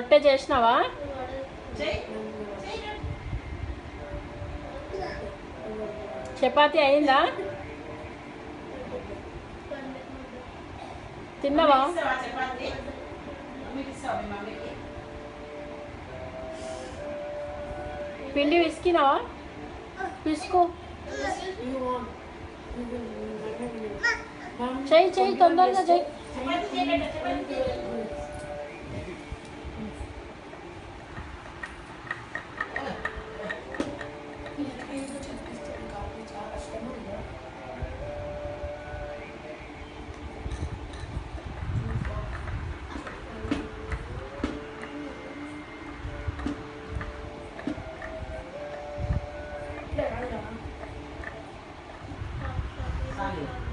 రొట్టె చేసినావా? చపాతీ అయిందా? తిన్నావా? పిండి విసికినావా? విసుకో. చెయ్యి చెయ్యి, తొందరగా చెయ్యి. Sali.